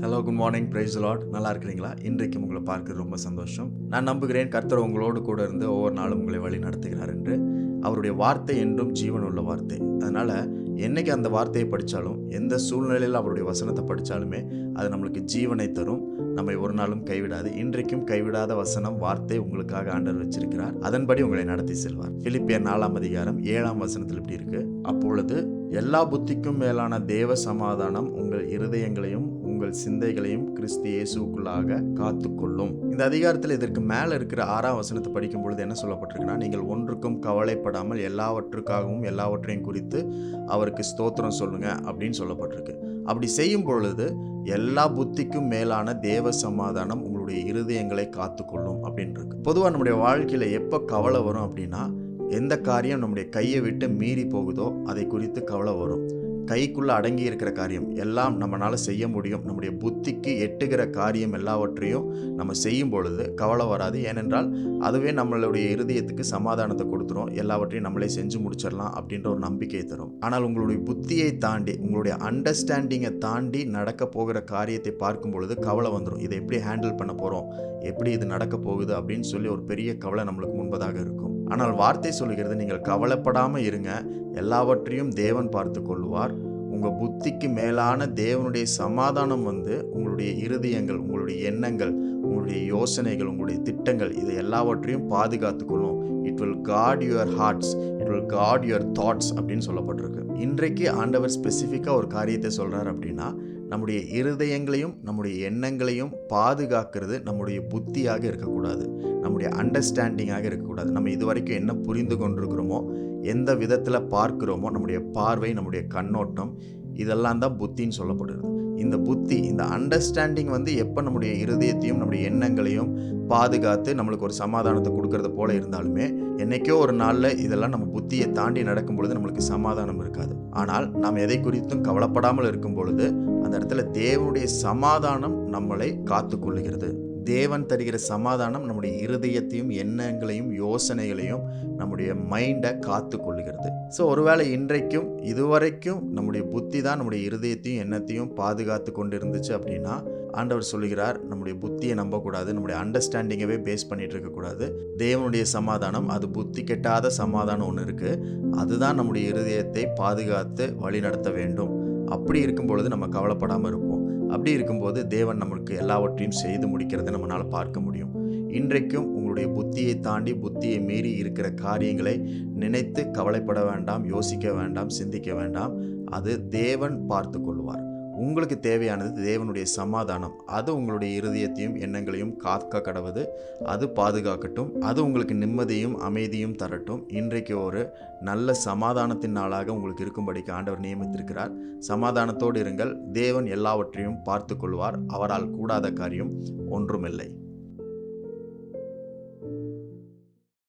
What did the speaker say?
Hello, good morning, praise Lord. நல்லா இருக்கிறீங்களா? இன்றைக்கு உங்களை பார்க்க ரொம்ப சந்தோஷம். நான் நம்புகிறேன் கர்த்தர் உங்களோடு கூட இருந்து ஒவ்வொரு நாளும் உங்களை வழி நடத்துகிறார் என்று. அவருடைய வார்த்தை என்றும் ஜீவன் உள்ள வார்த்தை. அதனால் என்னைக்கு அந்த வார்த்தையை படித்தாலும், எந்த சூழ்நிலையில் அவருடைய வசனத்தை படித்தாலுமே அது நம்மளுக்கு ஜீவனை தரும், நம்மை ஒரு நாளும் கைவிடாது. இன்றைக்கும் கைவிடாத வசனம், வார்த்தை உங்களுக்காக ஆண்டவர் வச்சிருக்கிறார். அதன்படி உங்களை நடத்தி செல்வார். பிலிப்பியர் 4 அதிகாரம் 7 வசனத்தில் இப்படி இருக்கு: அப்பொழுது எல்லா புத்திக்கும் மேலான தேவ சமாதானம் உங்கள் இருதயங்களையும் உங்கள் சிந்தைகளையும் கிறிஸ்து இயேசுவுக்குள்ளாக காத்துக்கொள்ளும். இந்த அதிகாரத்தில் இதற்கு மேல இருக்கிற 6 வசனத்தை படிக்கும் பொழுது என்ன சொல்லப்பட்டிருக்குன்னா, நீங்கள் ஒன்றுக்கும் கவலைப்படாமல் எல்லாவற்றுக்காகவும் எல்லாவற்றையும் குறித்து அவருக்கு ஸ்தோத்திரம் சொல்லுங்க அப்படின்னு சொல்லப்பட்டிருக்கு. அப்படி செய்யும் பொழுது எல்லா புத்திக்கும் மேலான தேவ சமாதானம் உங்களுடைய இருதயங்களை காத்துக்கொள்ளும் அப்படின்னு இருக்கு. பொதுவாக நம்முடைய வாழ்க்கையில எப்போ கவலை வரும் அப்படின்னா, எந்த காரியம் நம்முடைய கையை விட்டு மீறி போகுதோ அதை குறித்து கவலை வரும். கைக்குள்ள அடங்கி இருக்கிற காரியம் எல்லாம் நம்மளால செய்ய முடியும், நம்முடைய புத்திக்கு எட்டுகிற காரியம் எல்லாவற்றையும் நம்ம செய்யும் பொழுது கவலை வராது. ஏனென்றால் அதுவே நம்மளுடைய இருதயத்துக்கு சமாதானத்தை கொடுத்துரும், எல்லாவற்றையும் நம்மளே செஞ்சு முடிச்சிடலாம் அப்படின்ற ஒரு நம்பிக்கையை தரும். ஆனால் உங்களுடைய புத்தியை தாண்டி, உங்களுடைய அண்டர்ஸ்டாண்டிங்கை தாண்டி நடக்க போகிற காரியத்தை பார்க்கும் பொழுது கவலை வந்துடும். இதை எப்படி ஹேண்டில் பண்ண போகிறோம், எப்படி இது நடக்க போகுது அப்படின்னு சொல்லி ஒரு பெரிய கவலை நம்மளுக்கு முன்பதாக இருக்கும். ஆனால் வார்த்தை சொல்லுகிறது, நீங்கள் கவலைப்படாமல் இருங்க, எல்லாவற்றையும் தேவன் பார்த்து கொள்வார். உங்கள் புத்திக்கு மேலான தேவனுடைய சமாதானம் உங்களுடைய இருதயங்கள், உங்களுடைய எண்ணங்கள், உங்களுடைய யோசனைகள், உங்களுடைய திட்டங்கள், இதை எல்லாவற்றையும் பாதுகாத்து கொள்ளும். It will card your hearts, it will card your thoughts அப்படின்னு சொல்லப்பட்டிருக்கு. இன்றைக்கு ஆண்டவர் ஸ்பெசிஃபிக்காக ஒரு காரியத்தை சொல்கிறார் அப்படின்னா, நம்முடைய இருதயங்களையும் நம்முடைய எண்ணங்களையும் பாதுகாக்கிறது நம்முடைய புத்தியாக இருக்கக்கூடாது, நம்முடைய அண்டர்ஸ்டாண்டிங்காக இருக்கக்கூடாது. நம்ம இதுவரைக்கும் என்ன புரிந்து கொண்டிருக்கிறோமோ, எந்த விதத்தில் பார்க்கிறோமோ, நம்முடைய பார்வை, நம்முடைய கண்ணோட்டம், இதெல்லாம் தான் புத்தின்னு சொல்லப்படுகிறது. இந்த புத்தி, இந்த அண்டர்ஸ்டாண்டிங் எப்போ நம்முடைய இருதயத்தையும் நம்முடைய எண்ணங்களையும் பாதுகாத்து நம்மளுக்கு ஒரு சமாதானத்தை கொடுக்கறது போல இருந்தாலுமே, என்னைக்கோ ஒரு நாளில் இதெல்லாம் நம்ம புத்தியை தாண்டி நடக்கும் பொழுது நம்மளுக்கு சமாதானம் இருக்காது. ஆனால் நாம் எதை குறித்தும் கவலைப்படாமல் இருக்கும் பொழுது அந்த இடத்துல தேவனுடைய சமாதானம் நம்மளை காத்து கொள்ளுகிறது. தேவன் தருகிற சமாதானம் நம்முடைய இருதயத்தையும் எண்ணங்களையும் யோசனைகளையும் நம்முடைய மைண்டை காத்து கொள்ளுகிறது. ஸோ ஒருவேளை இன்றைக்கும் இதுவரைக்கும் நம்முடைய புத்தி தான் நம்முடைய இருதயத்தையும் எண்ணத்தையும் பாதுகாத்து கொண்டு இருந்துச்சு அப்படின்னா, ஆண்டவர் சொல்லுகிறார், நம்முடைய புத்தியை நம்பக்கூடாது, நம்முடைய அண்டர்ஸ்டாண்டிங்கவே பேஸ் பண்ணிட்டு இருக்கக்கூடாது. தேவனுடைய சமாதானம், அது புத்தி கெட்டாத சமாதானம் ஒன்று இருக்குது, அதுதான் நம்முடைய இருதயத்தை பாதுகாத்து வழி நடத்த வேண்டும். அப்படி இருக்கும் பொழுது நம்ம கவலைப்படாமல் இருப்போம். அப்படி இருக்கும்போது தேவன் நம்மளுக்கு எல்லாவற்றையும் செய்து முடிக்கிறதை நம்மளால் பார்க்க முடியும். இன்றைக்கும் உங்களுடைய புத்தியை தாண்டி, புத்தியை மீறி இருக்கிற காரியங்களை நினைத்து கவலைப்பட வேண்டாம், யோசிக்க வேண்டாம், சிந்திக்க வேண்டாம். அது தேவன் பார்த்து கொள்வார். உங்களுக்கு தேவையானது தேவனுடைய சமாதானம். அது உங்களுடைய இருதயத்தையும் எண்ணங்களையும் காக்க கடவுது, அது பாதுகாக்கட்டும். அது உங்களுக்கு நிம்மதியும் அமைதியும் தரட்டும். இன்றைக்கு ஒரு நல்ல சமாதானத்தின் நாளாக உங்களுக்கு இருக்கும்படிக்கு ஆண்டவர் நியமித்திருக்கிறார். சமாதானத்தோடு இருங்கள். தேவன் எல்லாவற்றையும் பார்த்து கொள்வார். அவரால் கூடாத காரியம் ஒன்றுமில்லை.